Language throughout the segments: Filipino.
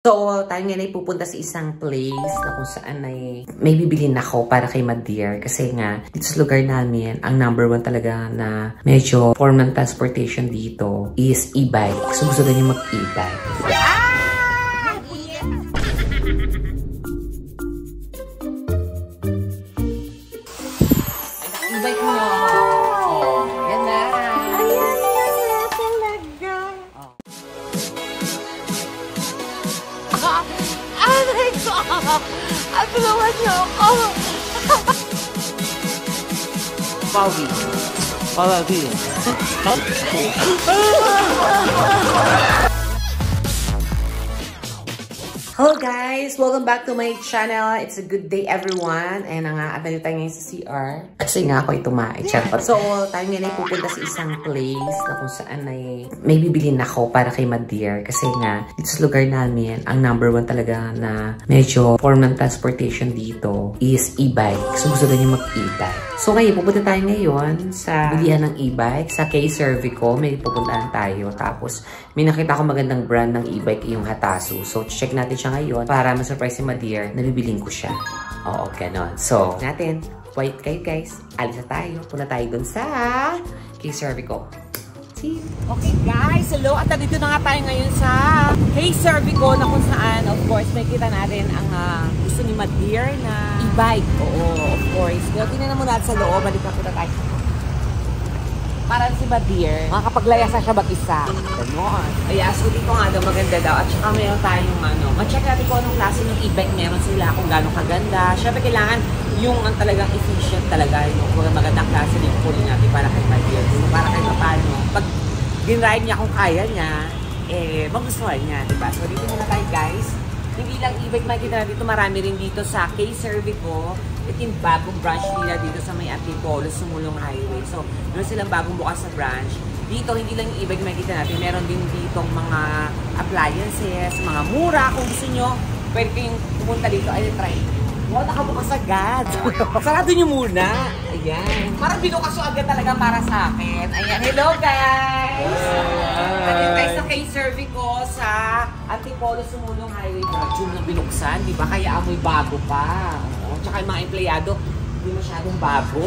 So, tayo ngayon ay pupunta sa isang place na kung saan ay may bibilin ako para kay Madear. Kasi nga, dito sa lugar namin, ang number one talaga na medyo form ng transportation dito is e-bike. So, gusto niya mag-e-bike. E-bike mo! Oh, yan na! Tulungan niyo ako! Pauwi. Pauwi. Hello guys! Welcome back to my channel. It's a good day everyone. And abali tayo ngayon sa CR. Kasi nga ako itumae. So, tayo ngayon ay pupunta sa isang place na kung saan ay may bibilin ako para kay Madear. Kasi nga, dito sa lugar namin, ang number one talaga na medyo form ng transportation dito is e-bike. So, gusto niya mag-e-bike. So, ngayon, pupunta tayo ngayon sa bilihan ng e-bike. Sa K-Cervico, may pupuntahan tayo. Tapos, may nakita ko magandang brand ng e-bike, yung Hatasu. So, check natin siya ngayon para ma-surprise si Madear na bibiling ko siya. Oo, ganon. So, natin. Wait kayo guys. Alis na tayo. Punta tayo dun sa K-Cervico. See? Okay guys, hello. At dito na nga tayo ngayon sa K-Cervico na kung saan, of course, makikita natin ang gusto ni Madear na e-bike. Oo, of course. Pero tingnan na muna sa loob. Balik na punta tayo. Para si Madear, makakapaglayas na siya mag-isa. Ganon. Ay, so dito nga daw maganda daw. At saka mayroon tayong ma-check natin kung anong klase ng e-bike meron sila, kung gano'ng kaganda. Siyempre kailangan yung talagang efficient talaga, yung magandang klase din kunin natin para kay Madear. So, para kay paano, pag dinride niya kung kaya niya, magustuhan niya, diba? So dito muna tayo guys. Hindi lang e-bike makikita na dito, marami rin dito sa K-Cervico. Ito yung bagong branch nila dito sa may Antipolo, Sumulong Highway. So, meron silang bagong bukas sa branch. Dito, hindi lang yung e-bike makikita natin. Meron din ditong mga appliances, mga mura. Kung gusto nyo, pwede kayong pumunta dito. Ay, try. Wow, nakabukas agad. Sarado nyo muna. Ayan. Parang binukas yung agad talaga para sa akin. Ayan. Hello, guys! Ayan guys, sa K-Cervico sa Antipolo, Sumulong Highway. June na binuksan, di ba? Kaya amoy bago pa. Tsaka yung mga empleyado, hindi masyadong bago.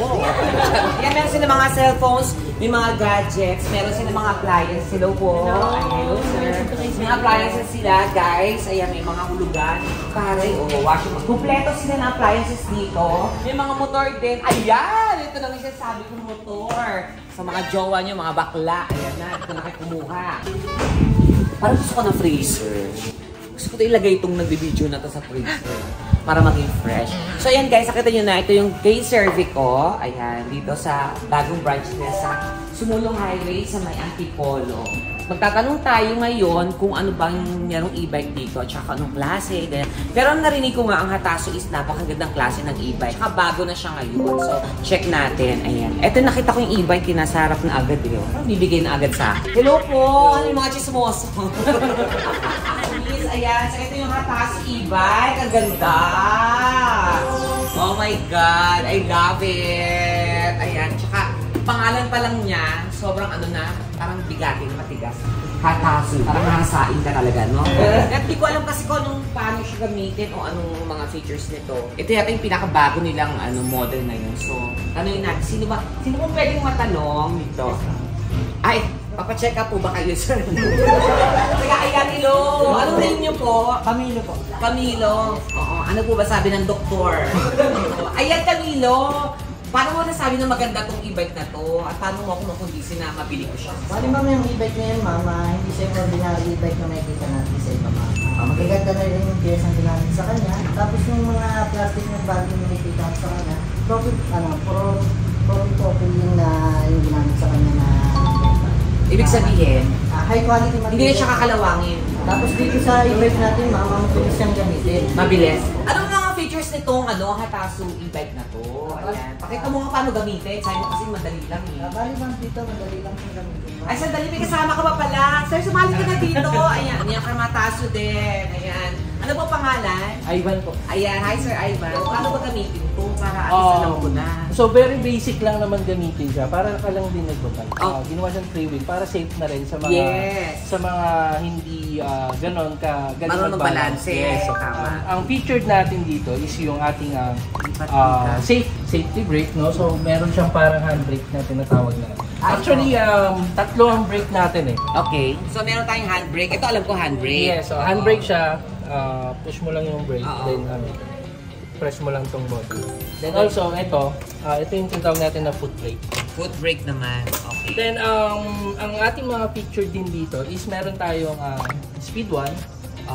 Yan, meron sila mga cellphones, may mga gadgets, meron sila mga appliances. Hello po. Hello, sir. May appliances sila, guys. Ayan, may mga hulugan. Pare, washing machine. Kompleto sila ng appliances dito. May mga motor din. Ayan! Ito lang yung sabi kong motor. Sa mga jowa nyo, mga bakla. Ayan na, ito na kayo kumuha. Parang gusto ko ng freezer. Gusto ko ilagay itong nagbibideo na to sa freezer para maging fresh. So, ayan guys, nakita nyo na, ito yung K-Cervico. Ayan, dito sa bagong branch nila sa Sumulong Highway sa may Antipolo. Magtatanong tayo ngayon kung ano bang merong e-bike dito at saka anong klase. Pero narinig ko nga, ang Hatasu is napakagandang klase ng e-bike. Saka bago na siya ngayon. So, check natin. Ayan. Ito nakita ko yung e-bike, kinasarap na agad yun. Bibigay na agad sa akin. Hello po! Ano yung mga chismoso? Ayan, so ito yung Hatasu e-bike. Ang ganda! Oh my God! I love it! Ayan, tsaka pangalan pa lang niya, sobrang parang bigatin, matigas. Hatasu. Parang nasain ka talaga, no? At di ko alam kasi kung paano siya gamitin o anong mga features nito. Ito yata yung pinakabago nilang model na yun. So, yun natin, sino pong pwedeng matanong dito? Ay, papacheck up po ba kayo, sir? Teka, ayan, hello! Anong name niyo po? Camilo po. Camilo. Oo, ano po ba sabi ng doktor? Ayan, Camilo! Paano mo nasabi na maganda tong e-bike na to? At paano mo ako makondisi na mabili ko siya? Bali ma'am, yung e-bike na yun mama, hindi siya yung ordinary e-bike na makikita natin sa iba ma'am. Magaganda na rin yung pyesa na ginamit sa kanya. Tapos yung mga plastic na bagay na makikita sa kanya, polypropylene na yung ginamit sa kanya na Ibig sabihin, high quality material. hindi na siya kakalawangin. Tapos dito sa e-bike natin mama, mabilis siyang gamitin. Mabilis. Anong mga features nitong Hatasu e-bike na to? Ayan. Pakita mo nga paano gamitin. Sabi mo kasi madali lang eh. Bali ma'am, dito madali lang siyang gamitin. Ay, sandali, may kasama ka pa pala. Sir, sumali ka na dito. Ayan, yung Hatasu din. Ayan. Ano po pangalan? Ivan po. Ayan, hi Sir Ivan. Paano ba gamitin to para at least alam ko na? So very basic lang naman gamitin siya. Para ka lang din nagbutang. Oh. Ginawa siyang 3-wheel para safe na rin sa mga sa mga hindi ganon ka Marunong magbalance. Yes, so, tama. Ang featured natin dito is yung ating safety brake, no? So meron siyang parang handbrake na tinatawag na. Actually, tatlo ang brake natin eh. Okay. So meron tayong handbrake. Ito alam ko handbrake. Yes, so handbrake siya. Push mo lang yung brake, then press mo lang tong button. Then also, ito yung tinatawag natin na foot brake. Foot brake naman. Okay. Then, ang ating mga feature din dito is meron tayong speed 1.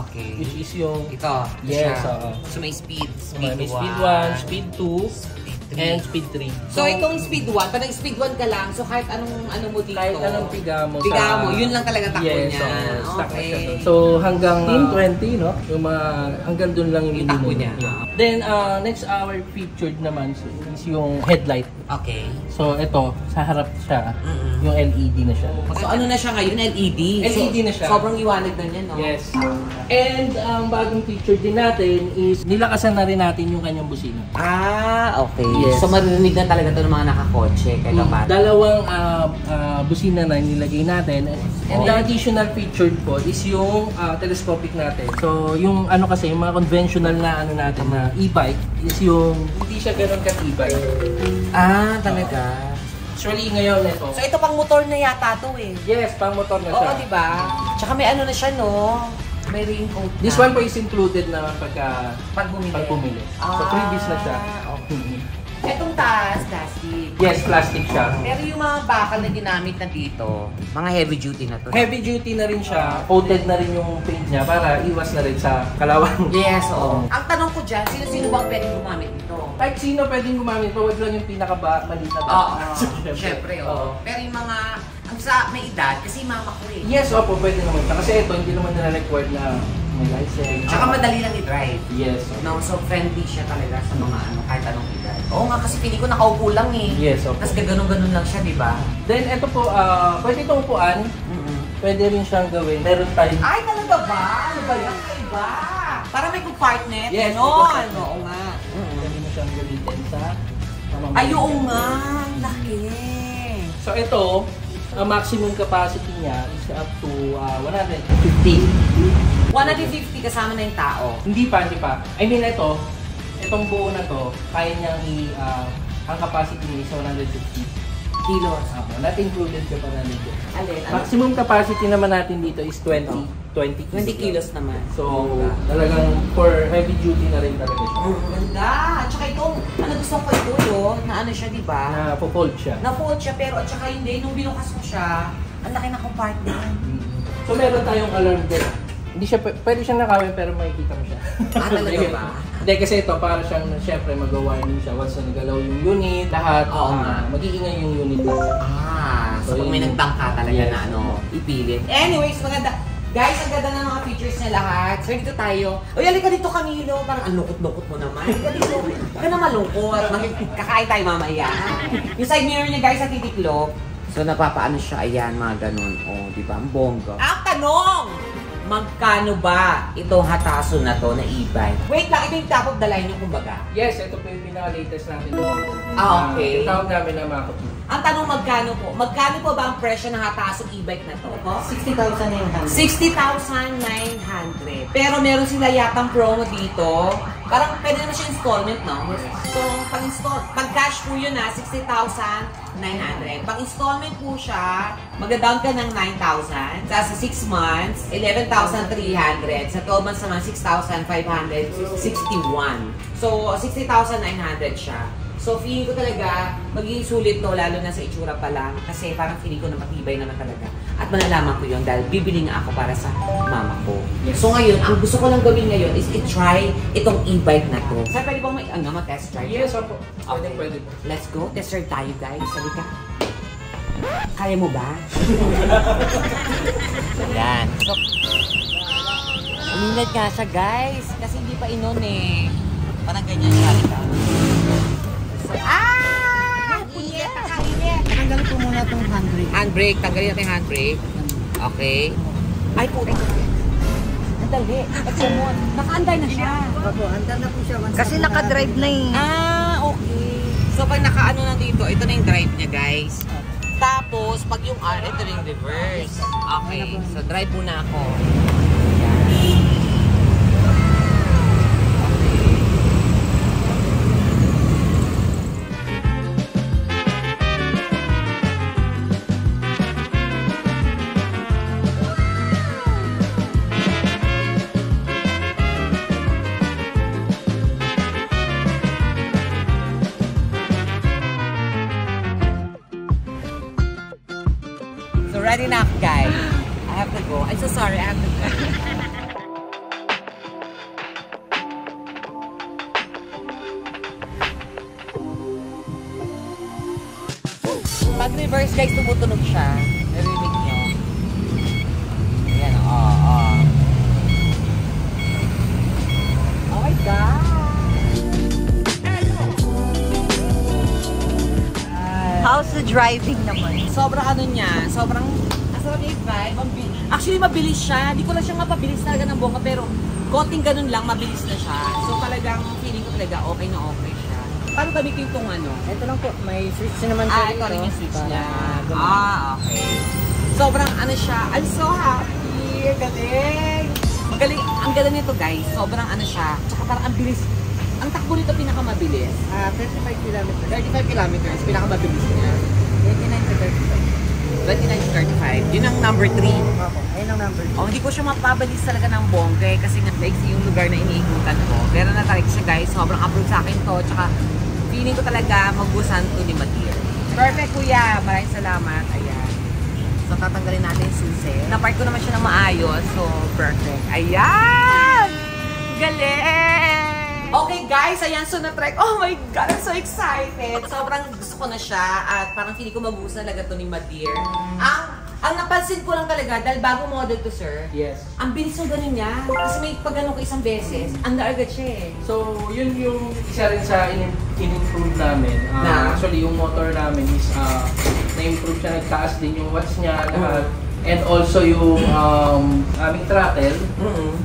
Okay. Which is yung... Ito. Yes, so may speed. May speed 1, speed 2, and speed 3. So itong speed 1, pag nag-speed 1 ka lang, so kahit anong ano mo dito. Kahit anong piga mo. Yun lang talaga takbo yes, niya. Okay. So hanggang 20, no? Yung hanggang dun lang yung takbo niya. Yeah. Then next our featured naman is yung headlight. Okay. So ito, sa harap siya, yung LED na siya. So ano na siya ngayon? LED? LED na siya. Sobrang iwanag na niya, no? Yes. And ang bagong feature din natin is nilakasan na rin natin yung kanyang busina. Okay. Yes. So maririnig na talaga ito ng mga nakakotse. Dalawang busina na nilagay natin. And the additional featured po is yung telescopic natin. So yung ano kasi, yung mga conventional na ano natin na e-bike is yung hindi siya ganoon ka-e-bike. Talaga? Actually ngayon ito. So ito pang motor na yata to eh. Yes, pang motor na siya. Oo, diba? Tsaka may ano na siya, no? May raincoat na. This one po is included na pag bumili. So previous na siya. Okay. Etong taas, plastic. Yes, plastic siya. Pero yung mga bakal na ginamit na dito, mga heavy duty na to. Heavy duty na rin siya. Coated na rin yung paint niya para iwas na rin sa kalawang. Yes, oo. Ang tanong ko dyan, sino-sino bang pwedeng gumamit nito? Kahit sino pwedeng gumamit, huwag lang yung pinaka-maliit na Oo, syempre, oo. Pero yung mga, ang sa may edad, kasi mama ko eh. Yes, opo, pwede naman. Kasi ito, hindi naman nila-required na may license. Tsaka madali lang i-drive. Yes. No, so friendly siya talaga sa mga ano, kahit anong edad. Oo nga, kasi pili ko nakaupo lang eh. Yes, opo. Tapos gano'n-gano'n lang siya, di ba? Then, ito po, pwede itong upuan. Pwede rin siyang gawin. Meron tayong... Ay, talaga ba? Ano ba yan? Iba. Para may compartment. Yes, ganon. Oo nga. Pwede mo siyang gamitin sa... Ay, oo nga. Laki. So, ito, ang maximum capacity niya is up to 150. 150 kasama na yung tao. Hindi pa. I mean, itong buo na to, kaya niyang ang capacity niya is 150 kilos. Not included ka pa namin dito. Alin? Maximum capacity naman natin dito is 20 kilos naman. So, talagang for heavy duty na rin talaga siya. Ganda. At saka itong, ano gusto ko ito yun, na ano siya, di ba? Na-fold siya. Na-fold siya, pero at saka hindi, nung binukas mo siya, ang laki ng compartment. So, meron tayong alarm bell. Hindi siya, pwede siyang nakawin pero makikita mo siya. Talaga ba? Hindi, kasi ito para siyang, syempre, mag-warning siya once na nagalaw yung unit, lahat, mag-iingay yung unit lang. So pag may nagbangka talaga na ano, ipilit. Anyways, maganda. Guys, ang ganda ng mga features niya lahat. So dito tayo. Uy, halika dito Camilo. Parang ang lungkot-lungkot mo naman. Halika dito. Huwag ka na malungkot. Kakain tayo mamaya. Yung side mirror niya guys, sa titiklop. So napapaano siya, ayan, mga ganun. Oh, di ba? Ang bongga. Ang tanong! Magkano ba itong hataso na to na e-bike? Wait lang, ito yung top of the line yung kumbaga. Yes, ito po yung pinaka-latest natin. Okay. Tawag namin na Mako. Ang tanong magkano po? Magkano po ba ang presyo ng hatasong e-bike na to? 60,900. 60,900. Pero meron sila yatang promo dito. Parang pwede naman siya installment, no? So, pag cash po yun 60,900. Pag installment po siya, mag-down ka ng 9,000. Sa 6 months, 11,300. Sa 12 months naman, 6,561. So, 60,900 siya. So, feeling ko talaga, magiging sulit to, lalo na sa itsura pa lang. Kasi parang feeling ko na matibay naman talaga. At malalaman ko yun dahil bibili nga ako para sa mama ko. Yes. So ngayon, ang gusto ko lang gawin ngayon is i-try itong e-bike na to. Sir, pwede bang mag-test drive? Yes, opo. Okay. Pwede po. Let's go. Test drive tayo, guys. Sabi ka. Kaya mo ba? Yan. So, umilat nga siya, guys. Kasi hindi pa inon eh. Parang ganyan siya. Init! Nakainit! Tanggalin po muna itong handbrake. Handbrake. Tanggalin natin yung handbrake. Okay. Ay, puti. Ang dali. At mo. Ang Hyundai na siya. Opo, handa na po siya. Kasi naka-drive na eh. Ah, okay. So pag nakaano na dito, ito na yung drive niya, guys. Tapos, pag yung R, ito na yung reverse. Okay, so drive muna ako. So ready na ako, guys. I have to go. I'm so sorry, I have to go. Pag reverse, guys, tumutunog siya. Narinig nyo. Ayan, Oh my God! How's the driving naman? Sobrang ano niya, sobrang asarap niya i-drive. Actually, mabilis siya. Hindi ko lang siya mapabilis talaga ng bongga, pero konting ganun lang, mabilis na siya. So talagang feeling ko talaga okay na okay siya. Paano gamitin itong ano? Ito lang po, may switch naman Ah, ito rin yung switch niya. Ah, okay. Sobrang ano siya. I'm so happy. Galing. Magaling. Ang galing nito, guys. Sobrang ano siya. Tsaka parang ang bilis. Ang takbo nito pinakamabilis. 35 kilometers. 35 kilometers. Pinakamabilis niya. 29 to 35. 29 to 35. Yun ang number 3. Opo, ayun ang number 2. Oh, hindi ko siya mapabalis talaga ng bongga eh, kasi nga like yung lugar na iniikutan ko. Pero na-try ko siya, guys. Sobrang approve sa akin to. Tsaka feeling ko talaga magusan to ni Madir. Perfect, kuya. Maraming salamat. Ayan. So tatanggalin natin yung susi. Na-park ko naman siya ng maayos. So perfect. Ayan! Galing! Okay guys, ayan, so na-try. Oh my God, I'm so excited. Sobrang gusto ko na siya at parang feeling ko magugustuhan talaga to ni Madir. Ang napansin ko lang talaga, dahil bagong model to, sir. Yes. Ang bilis ng ganun niya. Kasi may pagano ko isang beses, ang agad siya eh. So, yun yung isa rin sa in-improve namin. Na? Actually, yung motor namin is na-improve siya, nagtaas din yung watts niya, lahat. And also yung aming throttle,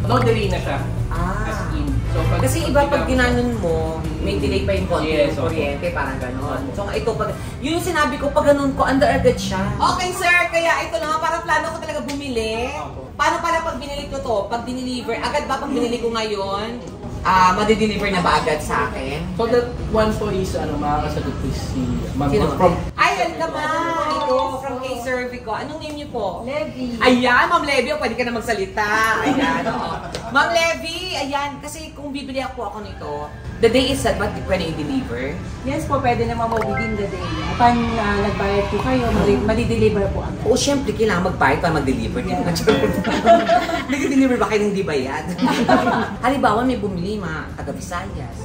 no delay na siya. As in. So, Kasi iba pag ginanon mo, may delay pa yung konti Yes, yung kuryente, parang gano'n. So ito, pag, yun yung sinabi ko, pag ganun ko, under agad siya. Okay sir, kaya ito na nga, parang plano ko talaga bumili. Paano pala pag binili ko to? Pag dineliver, agad ba pag binili ko ngayon? Madi-deliver na ba agad sa akin? So that one po is, makakasagot po si Ma'am Sino? from... Ay, welcome ito, from K-Cervico. Anong name niyo po? Levy. Ayan, Ma'am Levy, pwede ka na magsalita. Ayan, oo. Ma'am Levy, ayan, kasi kung bibili ako nito, the day is set, but pwede i-deliver? Yes po, pwede naman po within the day. Upon nagbayad po kayo, madi-deliver po agad. Oo, syempre, kailangan magbayad para mag-deliver. Yeah. Nag-deliver ba kayo ng di bayad? Halimbawa, may bumili mga taga-Visayas,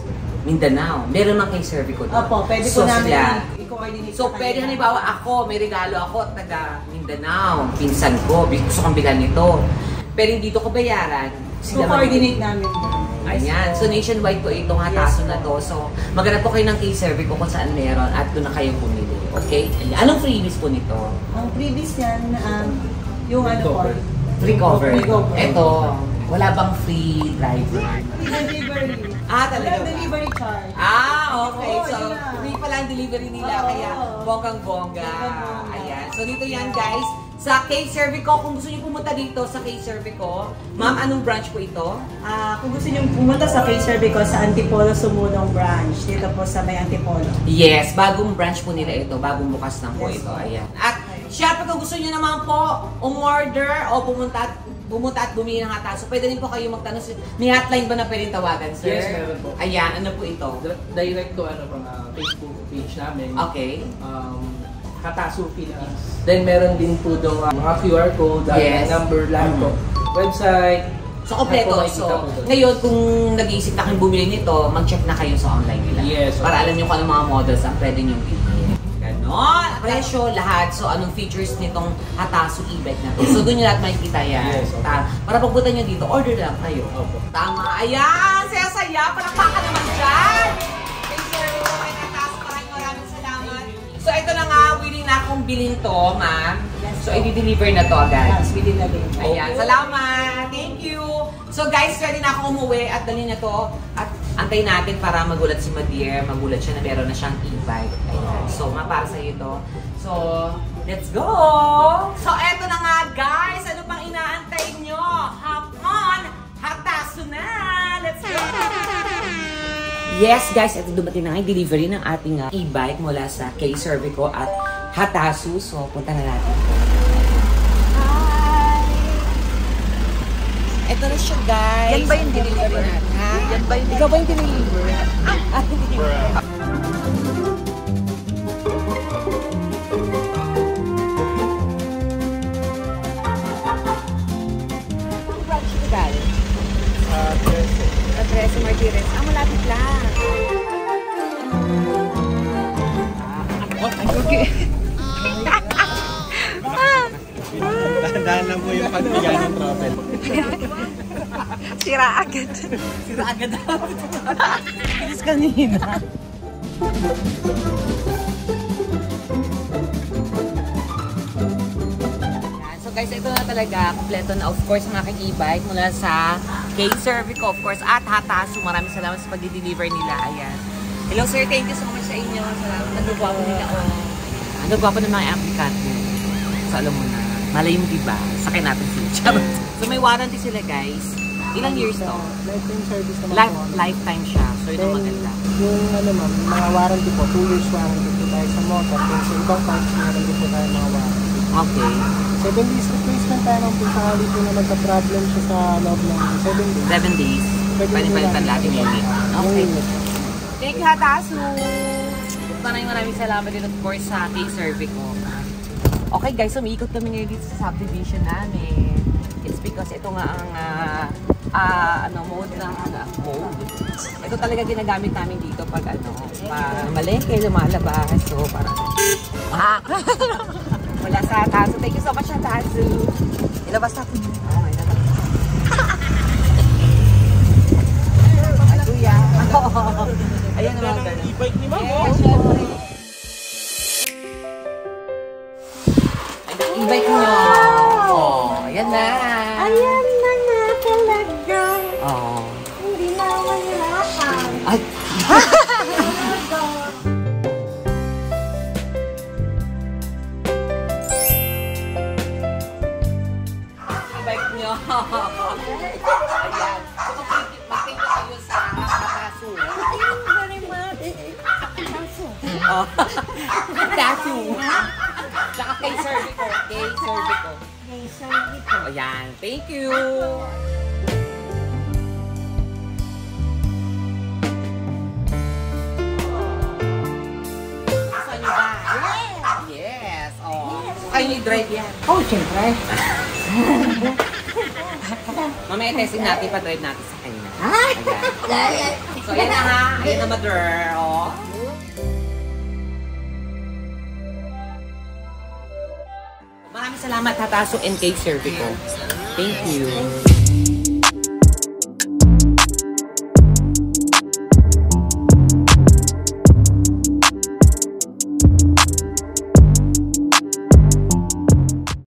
Mindanao, meron mang K-Cervico doon. Opo, pwede po namin i-coordinate So, pwede halimbawa ako, may regalo ako, taga Mindanao, pinsan ko, gusto kong bilan nito. Pero hindi dito ko bayaran. Co-coordinate namin. Ayan. So, nationwide po itong hataso na to. So, maghanap po kayo ng K-Cervico kung saan meron at doon na kayo bumili. Okay? Ayan. Anong freebies po nito? Ang previous yan, yung ano po, Free cover. Free cover. Ito, wala bang free driver? free delivery. Talaga Walang ba? delivery charge. Okay. Oo, So, yun na. free pala ang delivery nila. Oo. Kaya, bonggang-bongga. Bonggang-bongga. Ayan. So, dito yan, guys. Sa K-Cervico, kung gusto niyo pumunta dito sa K-Cervico, ma'am, anong branch po ito? Kung gusto niyo pumunta sa K-Cervico sa Antipolo Sumulong branch, dito po sa may Antipolo. Yes, bagong branch po nila ito. Bagong bukas lang po Yes, ito. po. Ayan. At syempre kung gusto niyo naman po umorder o pumunta at bumili ng hataso, pwede rin po kayo magtanong. May hotline ba na pwedeng tawagan, sir? Yes, meron po. Ayan, ano po ito? Direct to from Facebook page namin. Okay. Hataso Philippines. Then meron din po doon mga QR code, Yes. number, lahat po. Website. So, kompleto. lahat po makikita So, po doon. ngayon, kung nag-iisip na kayong bumili nito, mag-check na kayo sa online nila. Yes. Para alam niyo kung anong mga models ang pwede niyong bilhin. Ganon. Presyo, lahat. So, anong features nitong Hataso e-bike na to. So, doon niyo lahat makikita yan. Yes, okay. Para pagbutan niyo dito, order lang kayo. Opo. Tama. Ayan! Saya-saya! Palakpakan naman dyan! Thank you, Kuya Hataso. Maraming salamat. So, ito na nga. Willing na akong bilhin to, ma'am. So, i-deliver na to agad. Yes, within the day. Ayan. Salamat! Thank you! So, guys, ready na ako umuwi at at dali na to. At antayin natin para magulat si Madier. Magulat siya na meron na siyang e-bike. Ayan. So, para sa iyo to. So, let's go! So, eto na nga guys. Ano pang inaantay nyo? Hop on! Hataso na! Let's go! Yes guys, ito dumating na nga yung delivery ng ating e-bike mula sa K-Servico at Hatasu. So, punta na natin. Ito na siya, guys. Yan ba yung delivery natin? Ha? Yan ba yung Ikaw ba yung deliver? Ang branch ko galing? Trece Martires. Ah, malapit lang. Dahan lang po yung pagbigay ng travel. Sira agad. Sira agad ako. Bilis kanina. So guys, ito na talaga. Kompleto na of course ang aking e-bike mula sa K-Servico of course at Hatasu. Maraming salamat sa pag-deliver nila. Ayan. Hello sir, thank you so much sa inyo. Salamat. Nagbabago nila ako. Nagbabago ng mga aplikante. So alam mo na. Malay mo diba? Sakay natin sila. So may warranty sila guys. Ilang years to? Lifetime service naman po. Lifetime siya. So yun ang maganda. Yung ano ma'am, mga warranty po, 2 years warranty po tayo sa motor. Kung sa ibang parts, meron din po tayo mga warranty. Okay. 7 days replacement tayo ng po sakali po na magka-problem siya sa loob ng 7 days. 7 days. Pwede palitan natin yung unit. Okay. Thank you, Hatasu! Maraming salamat din of course sa K-Servico. Okay guys, umiikot kami ngayon dito sa subdivision namin. It's because ito nga ang mode ng mode. Ito talaga ginagamit namin dito pag malengke, lumalabas. So parang wala sa Hatasu. Thank you so much, Hatasu. Ilabas natin. Okay na lang. Ay, kuya. Ayan naman ganun. E-bike ni ma'am. Yes, syempre. E-bike nyo. Oh, ayan na. Ayan na nga talaga. Oh. Hindi na mahirapan. Ay. E-bike nyo. Ayan. Mag-thank you kayo sa Hatasu. Thank you very much. Oh. Hatasu. Tsaka kay Servico. Kay Servico. Hey, sorry po. Ayan. Thank you. Gusto nyo ba? Yes. Oh. Kayo ni-drive yan. Oh, siyempre. Mamaya testing natin, pa-drive natin sa kanya. Ayan. So, ayan na ha. Ayan na, mother. Oh. Maraming salamat, Hatasu and K-Servico. Thank you.